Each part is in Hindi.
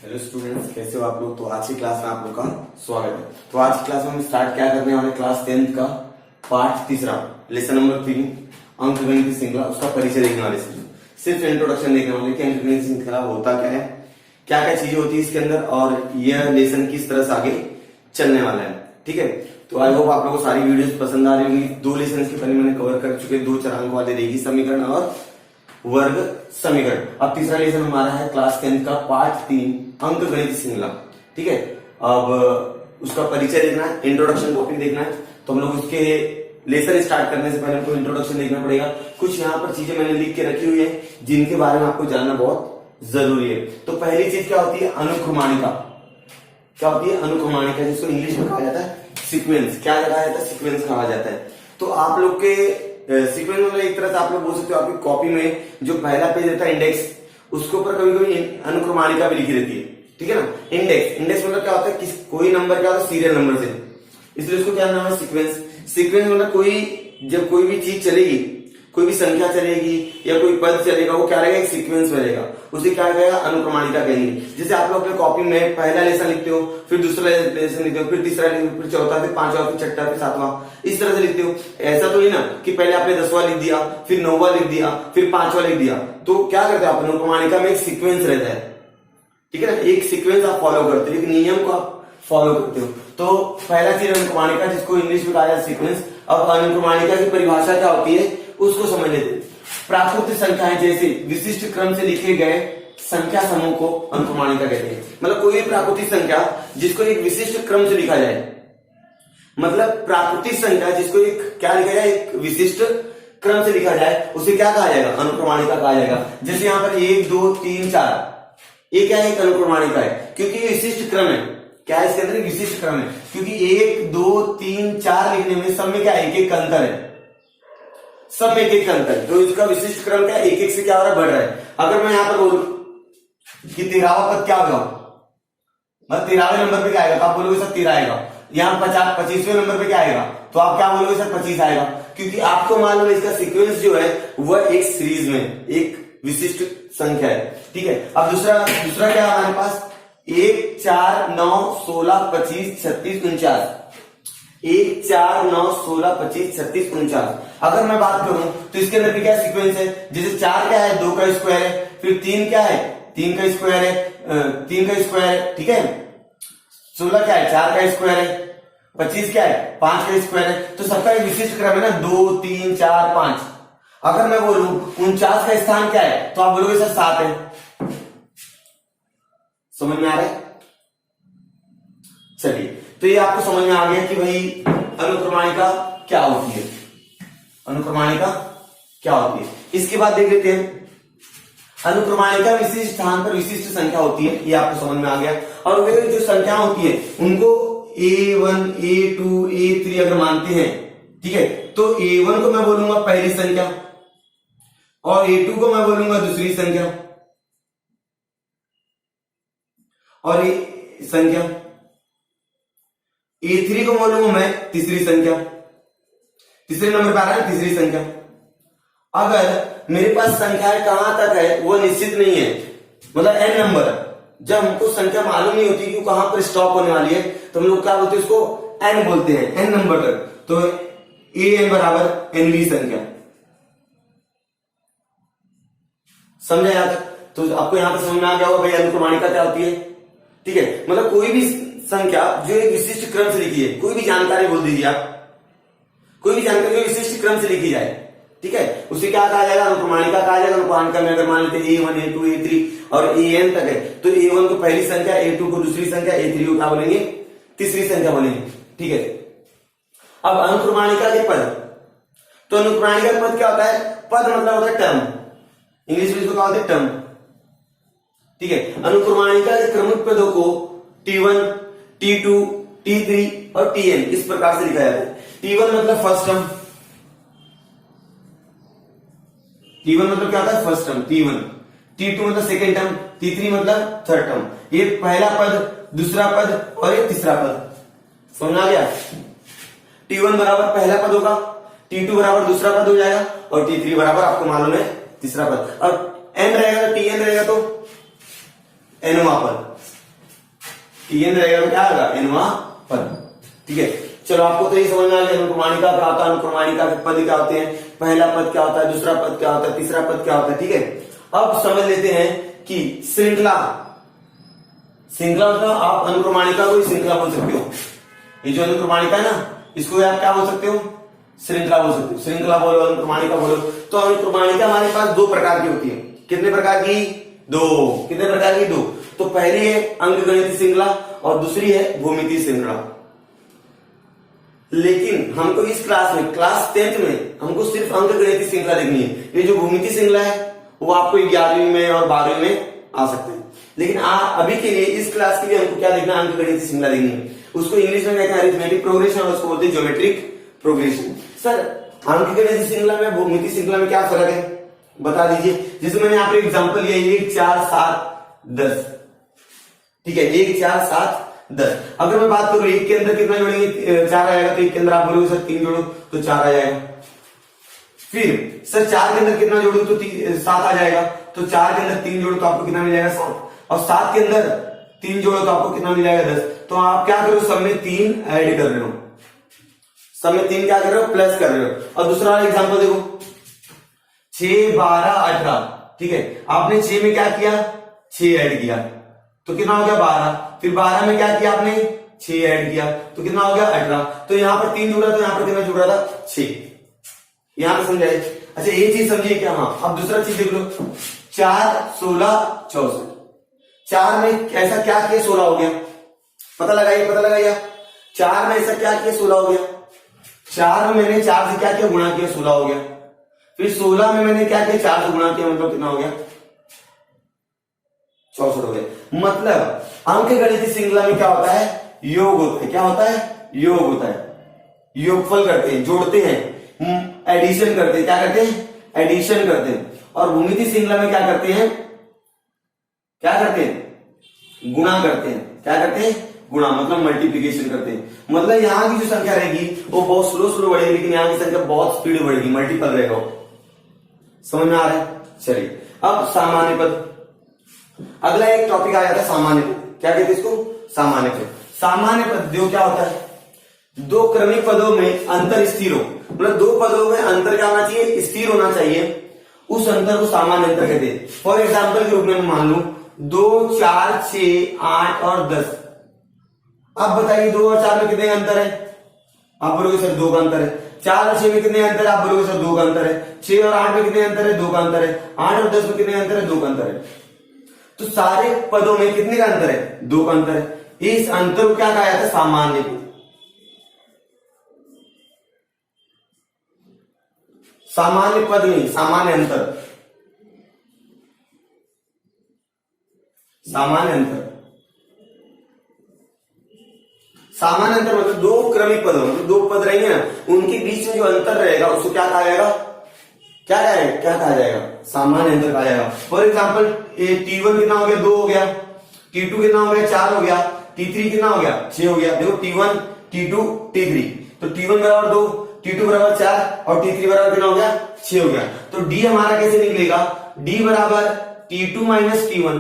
हेलो स्टूडेंट्स, कैसे हो आप लोग। तो आज की क्लास में आप लोग का स्वागत है। तो आज की क्लास में हम स्टार्ट क्या करने वाले, क्लास 10th का पार्ट तीसरा लेसन नंबर 3 अंकगणित की श्रृंखला, उसका परिचय देखने वाले। सिर्फ इंट्रोडक्शन देखने वाले कि अंकगणित की श्रृंखला होता क्या है, क्या क्या चीजें होती है इसके अंदर, और यह लेसन किस तरह से आगे चलने वाला है। ठीक है, तो आई होप आप लोगों को सारी वीडियोस पसंद आ रही होंगी। 2 लेसन के पहले मैंने कवर कर चुके, 2 चरांक वाले रेखीय समीकरण और वर्ग समीकरण। अब तीसरा लेसन हमारा है क्लास 10th का पार्ट 3 अंकगणित श्रृंखला। ठीक है, अब उसका परिचय देखना है, इंट्रोडक्शन टॉपिक देखना है। तो हम लोग उसके लेसन स्टार्ट करने से पहले हमको इंट्रोडक्शन देखना पड़ेगा। कुछ यहाँ पर चीजें मैंने लिख के रखी हुई है जिनके बारे में आपको जानना बहुत जरूरी है। तो पहली चीज क्या होती है, अनुक्रमाणिका। क्या होती है अनुक्रमाणिका, जिसको इंग्लिश में कहा जाता है सीक्वेंस। क्या कहा जाता है, सीक्वेंस कहा जाता है। तो आप लोग के सीक्वेंस मतलब एक तरह से आप लोग बोल सकते हो, आपकी कॉपी में जो पहला पेज रहता है इंडेक्स, उसके ऊपर कभी कभी अनुक्रमाणिका भी लिखी रहती है। ठीक है ना, इंडेक्स मतलब क्या होता है, कोई नंबर क्या होता है सीरियल नंबर से, इसलिए उसको क्या नाम है सीक्वेंस। सीक्वेंस मतलब जब कोई भी चीज चलेगी, कोई भी संख्या चलेगी या कोई पद चलेगा, वो क्या रहेगा, एक सीक्वेंस रहेगा, उसे क्या कहेगा, अनुक्रमाणिका कहेंगे। जैसे आप लोग अपने कॉपी में पहला लेसन लिखते हो, फिर दूसरा लेसन लिखते हो, फिर तीसरा लिखते हो, फिर चौथा, फिर पांचवा, फिर छठा, फिर सातवां, इस तरह से लिखते हो। ऐसा तो नहीं ना कि पहले आपने 10वां लिख दिया, फिर 9वां लिख दिया, फिर 5वां लिख दिया। तो क्या करते हो आप, अनुक्रमाणिका में एक सीक्वेंस रहता है। ठीक है ना, एक सीक्वेंस आप फॉलो करते हो, एक नियम को आप फॉलो करते हो। तो पहला चीज अनुक्रमाणिका, जिसको इंग्लिश में कहा जाता है सीक्वेंस। अब अनुक्रमाणिका की परिभाषा क्या होती है उसको समझ लेते हैं। प्राकृतिक संख्याएं जैसे विशिष्ट क्रम से लिखे गए संख्या समूह को अनुक्रमाणिका कहते हैं। मतलब कोई भी प्राकृतिक संख्या जिसको एक विशिष्ट क्रम से लिखा जाए, मतलब प्राकृतिक संख्या जिसको एक क्या लिखा जाए, एक विशिष्ट क्रम से लिखा जाए, उसे क्या कहा जाएगा, अनुक्रमाणिका कहा जाएगा। जैसे यहाँ पर 1 2 3 4, ये क्या है, एक अनुक्रमाणिका है, क्योंकि ये विशिष्ट क्रम है। क्या है इसके अंदर, विशिष्ट क्रम है, क्योंकि 1 2 3 4 लिखने में सब में क्या एक एक अंतर है, सब में एक एक अंतर। तो इसका विशिष्ट क्रम क्या है, एक एक से क्या हो रहा है, बढ़ रहा है। अगर मैं यहां पर बोलूं कि 13वां पद क्या होगा, मतलब 13वें नंबर पे क्या आएगा, तो आप बोलोगे सर 13 आएगा। यहाँ 25वें नंबर पे क्या आएगा, तो आप क्या बोलोगे सर 25 आएगा, क्योंकि आपको मालूम है इसका सीक्वेंस जो है वह एक सीरीज में एक विशिष्ट संख्या है। ठीक है, अब दूसरा क्या है हमारे पास, 1 4 9 16 25 36 49। 1 4 9 16 25 36 49। अगर मैं बात करूं तो इसके अंदर भी क्या सीक्वेंस है, जैसे 4 क्या है, 2 का स्क्वायर है, फिर 3 क्या है, 3 का स्क्वायर है, 3 का स्क्वायर है। ठीक है, 16 क्या है, 4 का स्क्वायर है, 25 क्या है, 5 का स्क्वायर है। तो सबका एक विशिष्ट क्रम है ना, 2 3 4 5। अगर मैं बोलूं 49 का स्थान क्या है, तो आप बोलोगे सर 7 है। समझ में आ रहा है, चलिए। तो ये आपको समझ में आ गया कि भाई अनुक्रमाणिका क्या होती है, अनुक्रमाणिका क्या होती है। इसके बाद देख लेते हैं अनुक्रमाणिका विशिष्ट स्थान पर विशिष्ट संख्या होती है, ये आपको समझ में आ गया। और वे जो संख्या होती है उनको A1 A2 A3 अगर मानते हैं, ठीक है, तो A1 को मैं बोलूंगा पहली संख्या और A2 को मैं बोलूंगा दूसरी संख्या और संख्या A3 को बोलूंगा मैं तीसरी संख्या। तीसरे नंबर पर आ रहा है तीसरी संख्या। अगर मेरे पास संख्याएं कहां तक है वो निश्चित नहीं है, मतलब n नंबर, जब हमको संख्या मालूम नहीं होती कि कहां पर स्टॉप होने वाली है, तो हम लोग क्या बोलते हैं, उसको n बोलते हैं, n नंबर तक। तो an बराबर nवीं संख्या। समझा यहाँ तक, तो आपको यहां पर समझ में आ गया होगा भाई अनुक्रमाणिका क्या होती है। ठीक है, मतलब कोई भी संख्या जो एक विशिष्ट क्रम से लिखी है, कोई भी जानकारी बोल दीजिए आप, कोई भी जानकारी विशिष्ट क्रम से लिखी जाए, ठीक है, उसे क्या कहा जाएगा, अनुक्रमाणिका कहा जाएगा। अनुक्रमाणिका में अगर मान लेते हैं A1 A2 A3 और AN तक है, तो A1 को पहली संख्या, A2 को दूसरी संख्या, A3 को क्या बोलेंगे, तीसरी संख्या बोलेंगे। ठीक है, अब अनुक्रमाणिका के पद, तो अनुक्रमाणिका के पद क्या होता है, पद मतलब होता है टर्म, इंग्लिश में इसको कहा होता है टर्म। ठीक है, अनुक्रमाणिका के क्रमिक पदों को T1 T2 T3 और Tn इस प्रकार से लिखा जाता है। T1 मतलब फर्स्ट टर्म, T1 मतलब क्या होता है, फर्स्ट टर्म T1। T2 मतलब सेकेंड टर्म, T3 मतलब थर्ड टर्म। ये पहला पद, दूसरा पद और ये तीसरा पद। समझ आ गया, T1 बराबर पहला पद होगा, T2 बराबर दूसरा पद हो जाएगा और T3 बराबर आपको मालूम है तीसरा पद। और n रहेगा तो Tn रहेगा तो nवां पद। Tn रहेगा तो क्या आएगा nवां पद। ठीक है, चलो आपको तो ये समझ में आ गया अनुक्रमाणिका क्या होता है, अनुक्रमाणिका के पद क्या होते हैं, पहला पद क्या होता है, दूसरा पद क्या होता है, तीसरा पद क्या होता है। ठीक है, अब समझ लेते हैं कि श्रृंखला, श्रृंखला मतलब आप अनुक्रमाणिका को श्रृंखला बोल सकते हो। ये जो अनुक्रमाणिका है ना, इसको आप क्या बोल सकते हो, श्रृंखला बोल सकते हो। श्रृंखला बोलो, अनुक्रमाणिका बोलो। तो अनुक्रमाणिका हमारे पास दो प्रकार की होती है। कितने प्रकार की? दो। कितने प्रकार की? दो। तो पहली है अंकगणित श्रृंखला और दूसरी है भूमितीय श्रृंखला। लेकिन हमको इस क्लास में, क्लास 10th में हमको सिर्फ अंकगणित श्रृंखला देखनी है। ये जो भूमितीय श्रृंखला है वो आपको 11वीं में और 12वीं में आ सकते हैं, लेकिन अभी के लिए इस क्लास के लिए हमको क्या देखना है, अंकगणित श्रृंखला देखनी है। उसको इंग्लिश में कहते हैं अरिथमेटिक प्रोग्रेशन और उसको बोलते हैं ज्योमेट्रिक प्रोग्रेशन। सर अंकगणित श्रृंखला में भूमितीय श्रृंखला में क्या फर्क है बता दीजिए। जैसे मैंने यहाँ पे एग्जाम्पल लिया 1 4 7 10। ठीक है, 1 4 7 10। अगर मैं बात करूं 1 के अंदर कितना जोड़ेंगे, 4 आएगा, तो 1 के अंदर आप बोलोगे सर 3 जोड़ो तो 4 आ जाएगा। फिर सर 4 के अंदर कितना जोड़ो तो 7 आ जाएगा, तो 4 के अंदर 3 जोड़ो तो आपको कितना मिल जाएगा 7, और 7 के अंदर 3 जोड़ो तो आपको कितना मिल जाएगा 10। तो आप क्या करो, सब में 3 ऐड कर रहे हो, सब में 3 क्या कर रहे हो, प्लस कर रहे हो। और दूसरा वाला एग्जाम्पल देखो 6 12 18। ठीक है, आपने 6 में क्या किया, 6 ऐड किया तो कितना हो गया 12। फिर 12 में क्या किया आपने, 6 ऐड किया तो कितना हो गया 18। तो यहां पर 3 जुड़ा तो यहां पर कितना जुड़ रहा था 6। यहां पर समझाए। अच्छा ये चीज समझिए क्या, हाँ अब दूसरा चीज देख लो 4 16 64। 4 में ऐसा क्या किया 16 हो गया, पता लगाइए 4 में ऐसा क्या किया 16 हो गया। 4 में मैंने 4 से क्या किया, गुणा किया, 16 हो गया। फिर 16 में मैंने क्या किया, 4 से गुणा किया, मतलब कितना हो गया 64 हो गया। मतलब अंकगणित श्रृंखला में क्या होता है, योग होता है। क्या होता है, योग होता है। योगफल करते हैं, जोड़ते हैं, एडिशन करते हैं। क्या करते हैं, एडिशन करते हैं। और भूमितीय श्रृंखला में क्या करते हैं, गुणा करते हैं। क्या करते हैं, गुणा, मतलब मल्टीप्लीकेशन करते हैं। मतलब यहाँ की जो संख्या रहेगी वो बहुत स्लो बढ़ेगी, लेकिन यहाँ की संख्या बहुत स्पीड बढ़ेगी, मल्टीपल रहेगा। समझ में आ रहा है? चलिए अब सामान्य पद, अगला एक टॉपिक आ जाता है सामान्य पद। क्या कहते हैं इसको, सामान्य पद। सामान्य पद जो क्या होता है, दो क्रमिक पदों में अंतर स्थिर हो, मतलब दो पदों में अंतर क्या होना चाहिए, स्थिर होना चाहिए, उस अंतर को सामान्य अंतर कहते हैं। फॉर एग्जाम्पल के रूप में मान लू 2 4 6 8 और 10। अब बताइए 2 और 4 में कितने अंतर है, आप बोलोगे सर 2 का अंतर है। 4 और 6 में कितने अंतर है, आप बोलोगे सर 2 का अंतर है। 6 और 8 में कितने अंतर है, 2 का अंतर है। 8 और 10 में कितने अंतर है, 2 का अंतर है। तो सारे पदों में कितने का अंतर है, 2 का अंतर है। इस अंतर को क्या कहा जाता है, सामान्य पद। सामान्य पद नहीं, सामान्य अंतर, सामान्य अंतर। सामान्य अंतर मतलब दो क्रमिक पद, मतलब दो पद रहेंगे ना, उनके बीच में जो अंतर रहेगा उसको क्या कहा जाएगा, क्या कहा जाएगा, सामान्य अंतर कहा जाएगा। फॉर एग्जाम्पल T1 कितना हो गया, 2 हो गया। T2 कितना हो गया, 4 हो गया। T3 कितना हो गया, 6 हो गया। देखो T1 T2 T3, तो T1 बराबर 2, T2 बराबर 4 और T3 बराबर कितना हो गया, 6 हो गया। तो D हमारा कैसे निकलेगा, D बराबर T2 minus T1,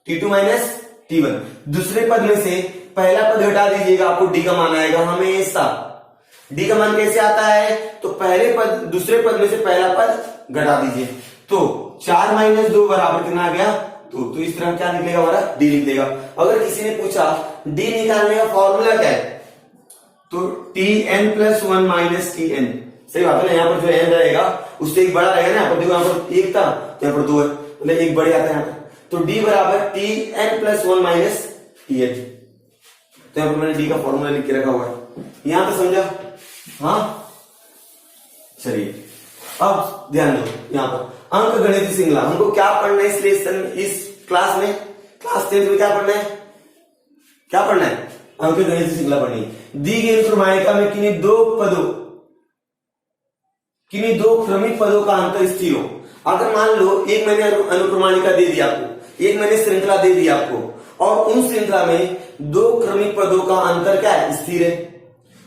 T2 minus T1। दूसरे पद में से पहला पद घटा दीजिएगा, आपको D का मान आएगा हमेशा। D का मान कैसे आता है, तो पहले पद दूसरे पद में से पहला पद घटा दीजिए, तो 4 माइनस 2 बराबर कितना आ गया, 2। तो इस तरह क्या निकलेगा हमारा, D निकलेगा। अगर किसी ने पूछा D निकालने का फॉर्मूला क्या है, तो Tn प्लस 1 माइनस Tn। सही बात है ना, यहाँ पर जो n रहेगा उससे एक बड़ा रहेगा ना। यहाँ पर देखो, यहाँ पर 1 था तो यहाँ पर 2 है, मतलब एक बड़े आता है यहाँ पर। तो D बराबर Tn प्लस 1 माइनस Tn। तो यहाँ पर मैंने D का फॉर्मूला लिख के रखा हुआ है, यहां तो समझा। हाँ चलिए अब ध्यान दो, यहाँ पर अंकगणित श्रृंखला हमको क्या पढ़ना है इस लेसन, इस क्लास में, क्लास 10 में क्या पढ़ना है, अंकगणित श्रृंखला पढ़नी है। दी गई अनुक्रमाणिका में किन्हीं दो क्रमिक पदों का अंतर स्थिर हो। अगर मान लो एक मैंने अनुक्रमाणिका दे दी आपको, एक मैंने श्रृंखला दे दी आपको, और उन श्रृंखला में दो क्रमिक पदों का अंतर क्या है, स्थिर है।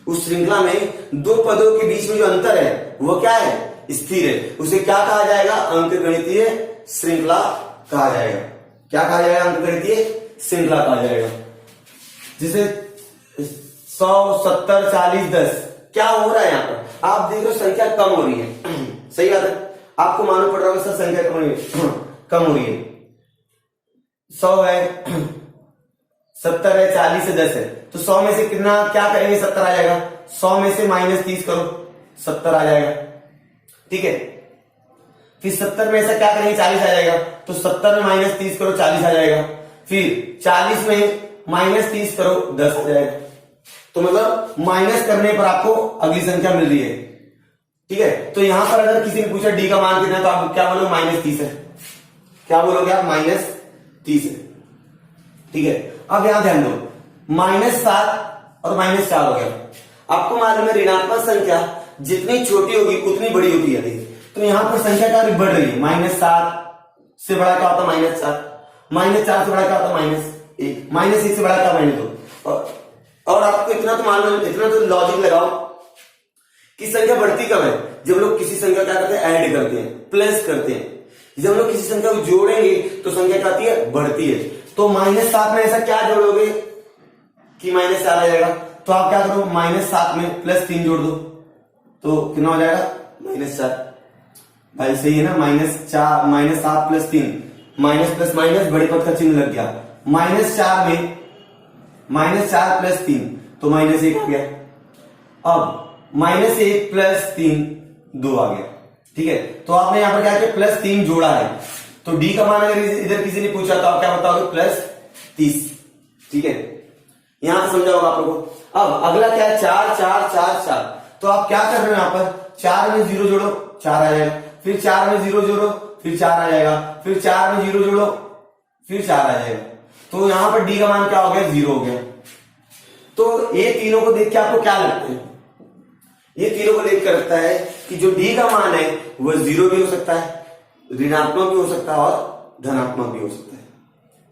उस श्रृंखला में दो पदों के बीच में जो अंतर है वो क्या है, स्थिर है। उसे क्या कहा जाएगा, अंकगणितीय श्रृंखला कहा जाएगा। क्या कहा जाएगा, अंकगणितीय श्रृंखला कहा जाएगा। जैसे 100, 70, 40, 10 क्या हो रहा है यहाँ पर, आप देख रहे हो संख्या कम हो रही है। सही बात है, आपको मालूम पड़ रहा होगा सर संख्या कम हो रही है। 100 है, 70 है, 40 है, 10 है, तो 100 में से कितना क्या करेंगे, 70 आ जाएगा। 100 में से -30 करो, 70 आ जाएगा। ठीक है, फिर 70 में ऐसा क्या करेंगे, 40 आ जाएगा, तो 70 में -30 करो, 40 आ जाएगा। फिर 40 में -30 करो, 10 आ जाएगा। तो मतलब माइनस करने पर आपको अगली संख्या मिल रही है। ठीक है, तो यहां पर अगर किसी ने पूछा डी का मान कितना है, तो आप क्या बोलो, -30 है। क्या बोलोगे आप, -30 है। ठीक है, अब यहां ध्यान दो, -7 और -4 हो गया। आपको मालूम है ऋणात्मक संख्या जितनी छोटी होगी उतनी बड़ी होती है। तो यहां पर संख्या क्या बढ़ रही है, -7 से बड़ा क्या होता है, -4, -4 से बड़ा क्या होता है, -1, -1 से बड़ा क्या, -2। और आपको इतना तो मालूम, इतना तो लॉजिक लगाओ कि संख्या बढ़ती कब है, जब लोग किसी संख्या क्या करते हैं, ऐड करते हैं, प्लस करते हैं। जब लोग किसी संख्या को जोड़ेंगे तो संख्या क्या आती है, बढ़ती है। तो -7 में ऐसा क्या जोड़ोगे कि -4 आ जाएगा, तो आप क्या करो, -7 में +3 जोड़ दो, तो कितना हो जाएगा, -4। भाई सही है ना, -7 + 3, माइनस प्लस माइनस बड़े पद का चिन्ह लग गया। -4 में -4 + 3 तो -1 आ गया। अब -1 + 3 2 आ गया। ठीक है, तो आपने यहां पर क्या किया, +3 जोड़ा है, तो डी का मान अगर इधर किसी ने पूछा तो आप क्या बताओगे, +30। ठीक है, यहां से समझा होगा आप लोगों को। अब अगला क्या है, 4 4 4 4, तो आप क्या कर रहे हो, यहां पर 4 में 0 जोड़ो, 4 आ जाएगा। फिर 4 में 0 जोड़ो, फिर 4 आ जाएगा। फिर 4 में 0 जोड़ो, फिर 4 आ जाएगा। तो यहां पर डी का मान क्या हो गया, 0 हो गया। तो ये तीनों को देख के आपको क्या लगता है, ये तीनों को देख कर लगता है कि जो डी का मान है वह 0 भी हो सकता है, ऋणात्मक भी हो सकता है और धनात्मक भी हो सकता है।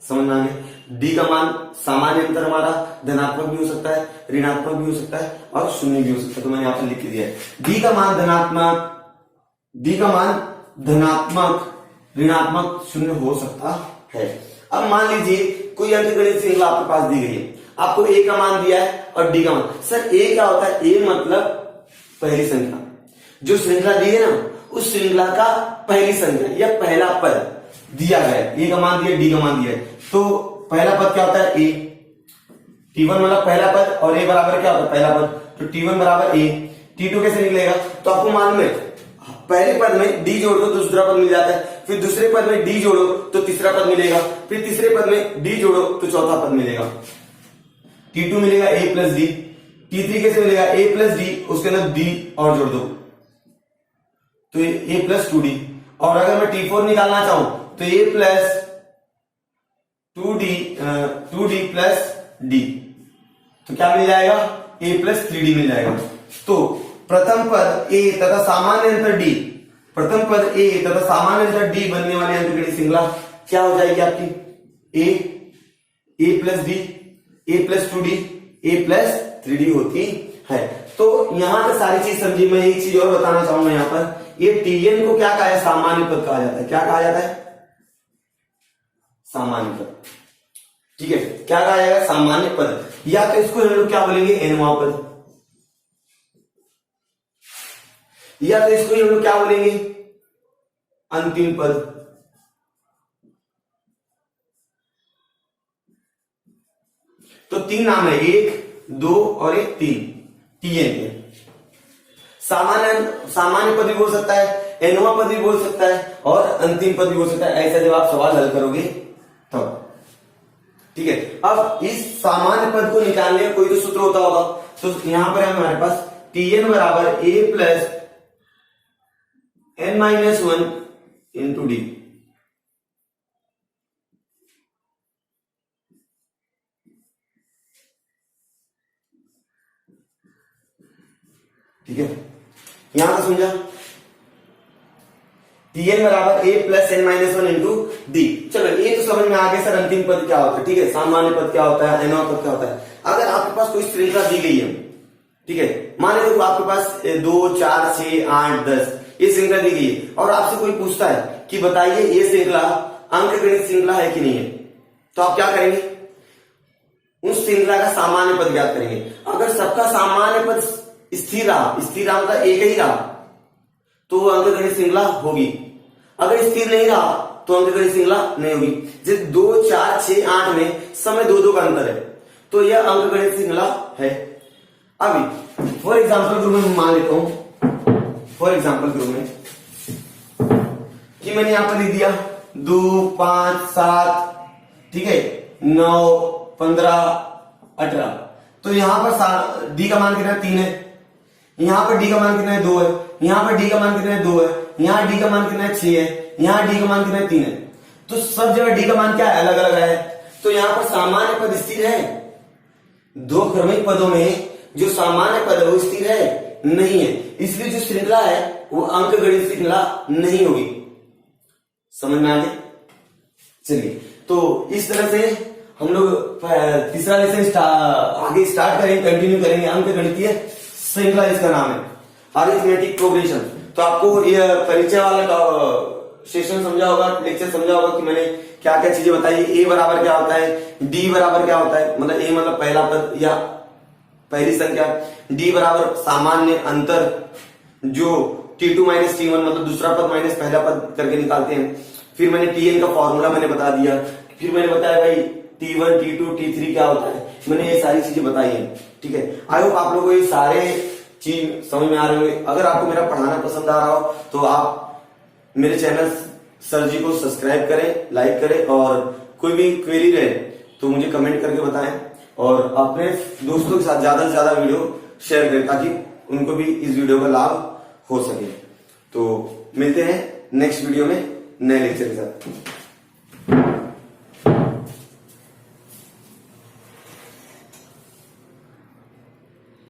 समझ में आ गया, डी का मान सामान्य अंतर हमारा धनात्मक भी हो सकता है, ऋणात्मक भी हो सकता है और शून्य भी हो सकता है। तो मैंने यहां पर लिख दिया है, डी का मान धनात्मक, डी का मान धनात्मक, ऋणात्मक, शून्य हो सकता है। अब मान लीजिए कोई अंकगणित श्रृंखला आपके पास दी गई है, आपको ए का मान दिया है और डी का मान। सर ए क्या होता है, ए मतलब पहली संख्या, जो श्रृंखला दी है ना उस श्रृंखला का पहली संख्या या पहला पद दिया गया है। ए का मान दिया, डी का मान दिया है, तो पहला पद क्या होता है, ए। T1 मतलब पहला पद और ए बराबर क्या होता है, पहला पद, तो T1 बराबर ए। T2 कैसे निकलेगा, तो आपको मालूम है पहले पद में डी जोड़ दो तो दूसरा पद मिल जाता है, फिर दूसरे पद में डी जोड़ो तो तीसरा पद मिलेगा, फिर तीसरे पद में डी जोड़ो तो चौथा पद मिलेगा। T2 मिलेगा a + d, T3 कैसे मिलेगा, a + d, उसके अंदर d और जोड़ दो तो a + 2d। और अगर मैं T4 निकालना चाहूं तो a + 2d + d, तो क्या मिल जाएगा, a + 3d मिल जाएगा। तो प्रथम पद a तथा सामान्य अंतर d, प्रथम पद a तथा सामान्य अंतर d बनने वाले अंकगणित श्रृंखला क्या हो जाएगी आपकी, a + d, a + 2d, a + 3d होती है। तो यहां पर सारी चीज समझी। मैं एक चीज और बताना चाहूंगा, यहां पर ये Tn को क्या कहा है, सामान्य पद कहा जाता है। क्या कहा जाता है, सामान्य पद। ठीक है, क्या कहा जाएगा, सामान्य पद, या तो इसको हम लोग क्या बोलेंगे, nवां पद, या तो इसको हम लोग क्या बोलेंगे, अंतिम पद। तो 3 नाम है, 1, 2 और 3 Tn के। सामान्य पद भी बोल सकता है, nवां पद भी बोल सकता है और अंतिम पद भी बोल सकता है। ऐसा जब आप सवाल हल करोगे तब। ठीक है, अब इस सामान्य पद को निकालने का कोई तो सूत्र होता होगा, तो यहां पर हमारे पास Tn बराबर a + n - 1 × d। ठीक है, यहां से समझा, Tn बराबर a + n - 1 × d। चलो ये तो समझ में आ गया सर, अंतिम पद क्या होता है। ठीक है, सामान्य पद क्या होता है, nवां पद क्या होता है। अगर आपके पास कोई श्रृंखला दी गई है, ठीक है, मान लीजिए आपके पास 2 4 6 8 10 ये श्रृंखला दी गई है और आपसे कोई पूछता है कि बताइए ये श्रृंखला अंकगणित श्रृंखला है कि नहीं है, तो आप क्या करेंगे, उस श्रृंखला का सामान्य पद ज्ञात करेंगे। अगर सबका सामान्य पद स्थिर रहा मतलब एक ही रहा तो वो अंकगणित श्रृंखला होगी। अगर स्थिर नहीं रहा तो अंकगणित श्रृंखला नहीं होगी। जैसे 2, 4, 6, 8 में समय 2-2 का अंतर है तो यह अंकगणित श्रृंखला है। अभी फॉर एग्जाम्पल ग्रुप में मान लेता हूं, फॉर एग्जाम्पल ग्रुप में कि मैंने यहां पर लिख दिया 2, 5, 7, ठीक है, 9, 15, 18। तो यहां पर डी का मान कितना 3 है, यहां पर डी का मान कितना है 2 है, यहां पर डी का मान कितना है 2 है, यहां डी का मान कितना है 6 है, यहां डी का मान कितना है 3 है। तो सब जगह डी का मान क्या है, अलग अलग है। तो यहां पर सामान्य पद स्थिर है। दो क्रमिक पदों में जो सामान्य पद है वो स्थिर है नहीं है, इसलिए जो श्रृंखला है वो अंकगणित श्रृंखला नहीं होगी। समझ में आ गया? चलिए, तो इस तरह से हम लोग तीसरा लेसन आगे स्टार्ट करेंगे, कंटिन्यू करेंगे। अंकगणितीय श्रृंखला इसका नाम है, अरिथमेटिक प्रोग्रेशन। तो आपको यह परिचय वाला सेशन समझा होगा, लेक्चर समझा होगा कि मैंने क्या क्या चीजें बताई। ए बराबर क्या होता है, डी बराबर क्या होता है, मतलब ए मतलब पहला पद या पहली संख्या, डी बराबर सामान्य अंतर जो T2 माइनस T1 मतलब दूसरा पद माइनस पहला पद करके निकालते हैं। फिर मैंने Tn का फॉर्मूला मैंने बता दिया। फिर मैंने बताया भाई T1, T2, T3 क्या होता है, मैंने ये सारी चीजें बताई हैं। ठीक है, आई होप आप लोगों को ये सारे चीज समझ में आ रहे होंगे। अगर आपको मेरा पढ़ाना पसंद आ रहा हो तो आप मेरे चैनल सर जी को सब्सक्राइब करें, लाइक करें, और कोई भी क्वेरी रहे तो मुझे कमेंट करके बताएं, और अपने दोस्तों के साथ ज्यादा से ज्यादा वीडियो शेयर करें ताकि उनको भी इस वीडियो का लाभ हो सके। तो मिलते हैं नेक्स्ट वीडियो में नए लेक्चर के साथ।